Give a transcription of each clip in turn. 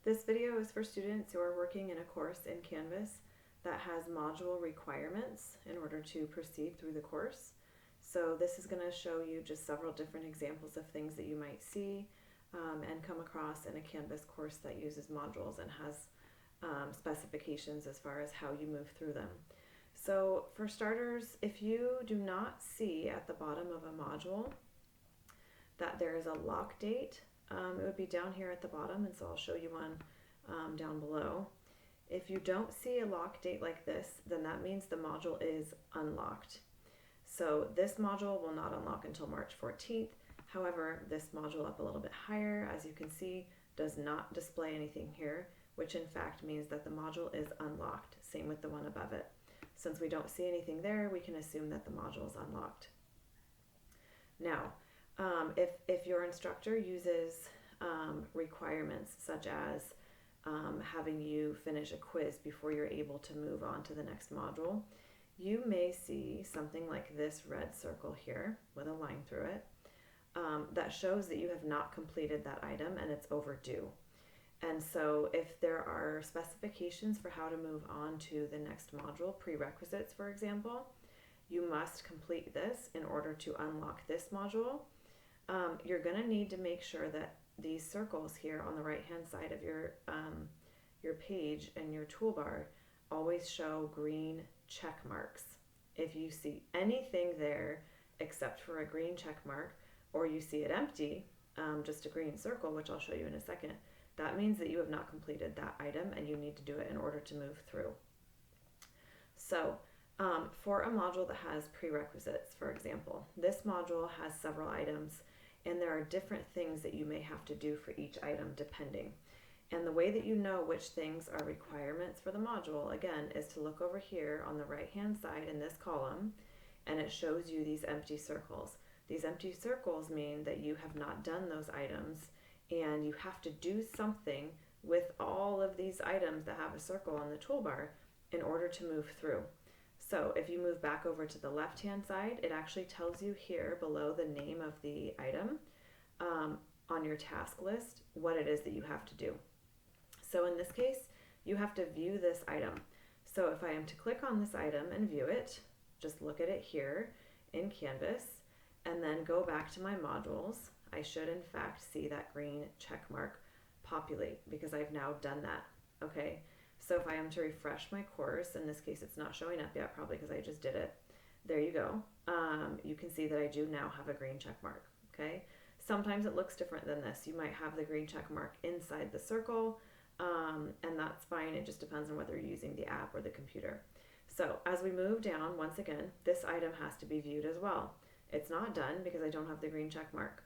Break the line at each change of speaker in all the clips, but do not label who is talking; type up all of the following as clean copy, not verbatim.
This video is for students who are working in a course in Canvas that has module requirements in order to proceed through the course. So this is going to show you just several different examples of things that you might see and come across in a Canvas course that uses modules and has specifications as far as how you move through them. So for starters, if you do not see at the bottom of a module that there is a lock date, it would be down here at the bottom, and so I'll show you one down below. If you don't see a lock date like this, then that means the module is unlocked. So this module will not unlock until March 14th. However, this module up a little bit higher, as you can see, does not display anything here, which in fact means that the module is unlocked. Same with the one above it. Since we don't see anything there, we can assume that the module is unlocked. Now, if your instructor uses requirements such as having you finish a quiz before you're able to move on to the next module, you may see something like this red circle here with a line through it that shows that you have not completed that item and it's overdue. And so if there are specifications for how to move on to the next module, prerequisites for example, you must complete this in order to unlock this module. You're going to need to make sure that these circles here on the right hand side of your page and your toolbar always show green check marks. If you see anything there except for a green check mark, or you see it empty, just a green circle, which I'll show you in a second, that means that you have not completed that item and you need to do it in order to move through. So for a module that has prerequisites, for example, this module has several items and there are different things that you may have to do for each item depending. And the way that you know which things are requirements for the module, again, is to look over here on the right hand side in this column, and it shows you these empty circles. These empty circles mean that you have not done those items and you have to do something with all of these items that have a circle on the toolbar in order to move through. So if you move back over to the left hand side, it actually tells you here below the name of the item on your task list what it is that you have to do. So in this case, you have to view this item. So if I am to click on this item and view it, just look at it here in Canvas and then go back to my modules, I should in fact see that green check mark populate because I've now done that. Okay. So if I am to refresh my course, in this case it's not showing up yet, probably because I just did it. There you go. You can see that I do now have a green check mark. Okay. Sometimes it looks different than this. You might have the green check mark inside the circle, and that's fine. It just depends on whether you're using the app or the computer. So as we move down, once again, this item has to be viewed as well. It's not done because I don't have the green check mark.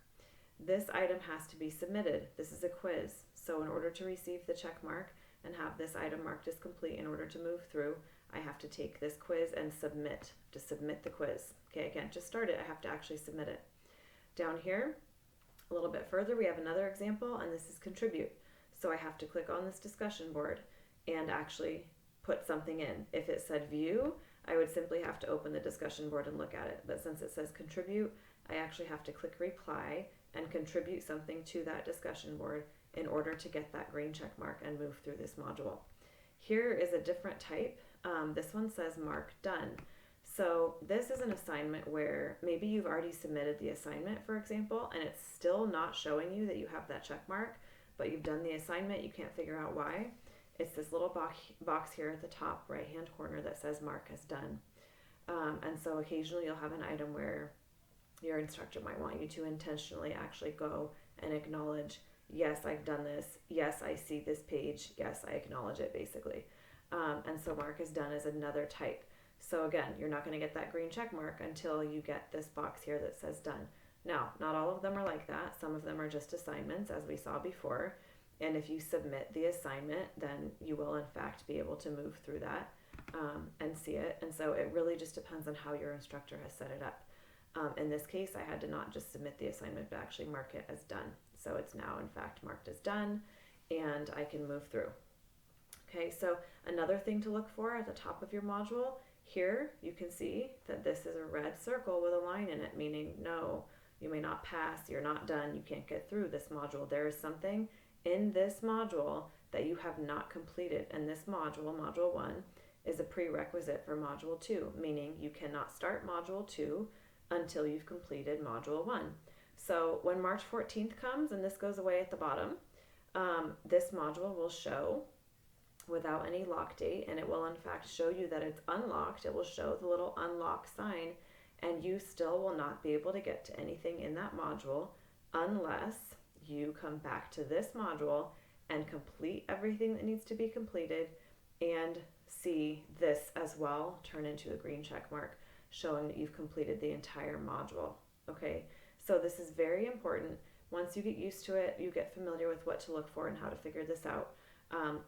This item has to be submitted. This is a quiz. So in order to receive the check mark and have this item marked as complete in order to move through, I have to take this quiz and submit, to submit the quiz. Okay, I can't just start it, I have to actually submit it. Down here, a little bit further, we have another example, and this is contribute. So I have to click on this discussion board and actually put something in. If it said view, I would simply have to open the discussion board and look at it. But since it says contribute, I actually have to click reply and contribute something to that discussion board in order to get that green check mark and move through this module. Here is a different type. This one says mark done. So this is an assignment where maybe you've already submitted the assignment, for example, and it's still not showing you that you have that check mark, but you've done the assignment, you can't figure out why. It's this little box here at the top right hand corner that says mark as done. And so occasionally you'll have an item where your instructor might want you to intentionally actually go and acknowledge, yes, I've done this, yes, I see this page, yes, I acknowledge it basically. And so mark as done is another type. So again, you're not going to get that green check mark until you get this box here that says done. Now, not all of them are like that. Some of them are just assignments, as we saw before. And if you submit the assignment, then you will in fact be able to move through that and see it. And so it really just depends on how your instructor has set it up. In this case, I had to not just submit the assignment, but actually mark it as done. So it's now in fact marked as done, and I can move through. Okay, so another thing to look for at the top of your module, here you can see that this is a red circle with a line in it, meaning no, you may not pass, you're not done, you can't get through this module. There is something in this module that you have not completed. And this module, Module 1, is a prerequisite for Module 2, meaning you cannot start Module 2 until you've completed Module 1. So when March 14th comes, and this goes away at the bottom, this module will show without any lock date, and it will in fact show you that it's unlocked. It will show the little unlock sign, and you still will not be able to get to anything in that module unless you come back to this module and complete everything that needs to be completed and see this as well turn into a green check mark showing that you've completed the entire module. Okay, so this is very important. Once you get used to it, you get familiar with what to look for and how to figure this out.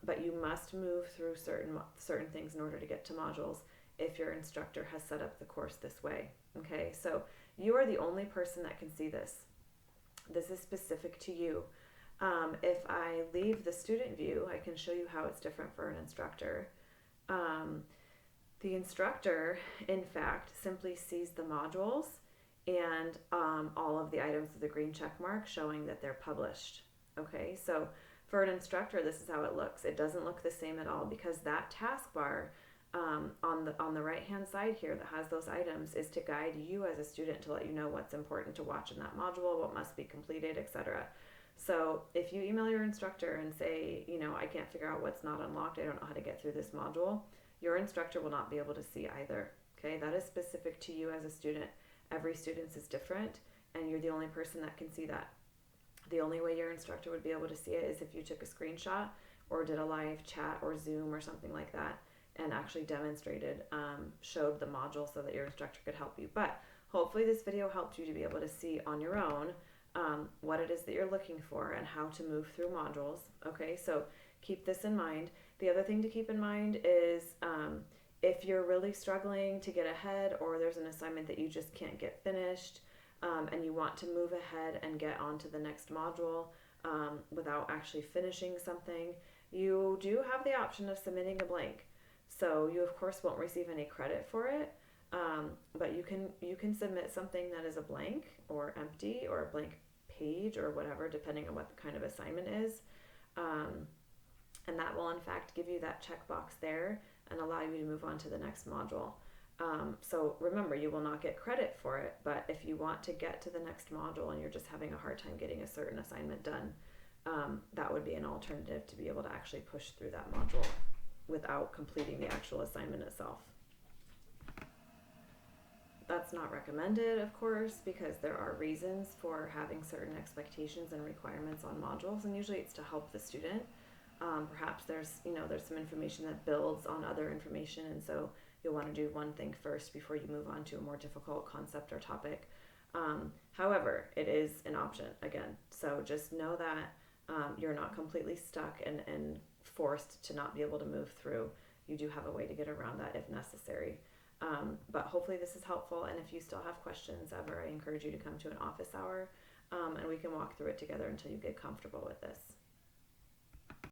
But you must move through certain things in order to get to modules if your instructor has set up the course this way. Okay, so you are the only person that can see this. This is specific to you. If I leave the student view, I can show you how it's different for an instructor. The instructor, in fact, simply sees the modules and all of the items with the green check mark showing that they're published. Okay, so for an instructor, this is how it looks. It doesn't look the same at all because that taskbar on the right hand side here that has those items is to guide you as a student to let you know what's important to watch in that module, what must be completed, etc. So if you email your instructor and say, I can't figure out what's not unlocked, I don't know how to get through this module, your instructor will not be able to see either. Okay, that is specific to you as a student. Every student is different, and you're the only person that can see that. The only way your instructor would be able to see it is if you took a screenshot or did a live chat or Zoom or something like that and actually demonstrated, showed the module so that your instructor could help you. But hopefully this video helped you to be able to see on your own what it is that you're looking for and how to move through modules. Okay, so keep this in mind. The other thing to keep in mind is if you're really struggling to get ahead or there's an assignment that you just can't get finished and you want to move ahead and get onto the next module without actually finishing something, you do have the option of submitting a blank. So you of course won't receive any credit for it, but you can submit something that is a blank or empty or a blank page or whatever, depending on what the kind of assignment is. And that will in fact give you that checkbox there and allow you to move on to the next module. So remember, you will not get credit for it, but if you want to get to the next module and you're just having a hard time getting a certain assignment done, that would be an alternative to be able to actually push through that module without completing the actual assignment itself. That's not recommended, of course, because there are reasons for having certain expectations and requirements on modules, and usually it's to help the student. Perhaps there's some information that builds on other information, and so you'll want to do one thing first before you move on to a more difficult concept or topic. However, it is an option, again. So just know that you're not completely stuck and forced to not be able to move through. You do have a way to get around that if necessary. But hopefully this is helpful, and if you still have questions ever, I encourage you to come to an office hour and we can walk through it together until you get comfortable with this.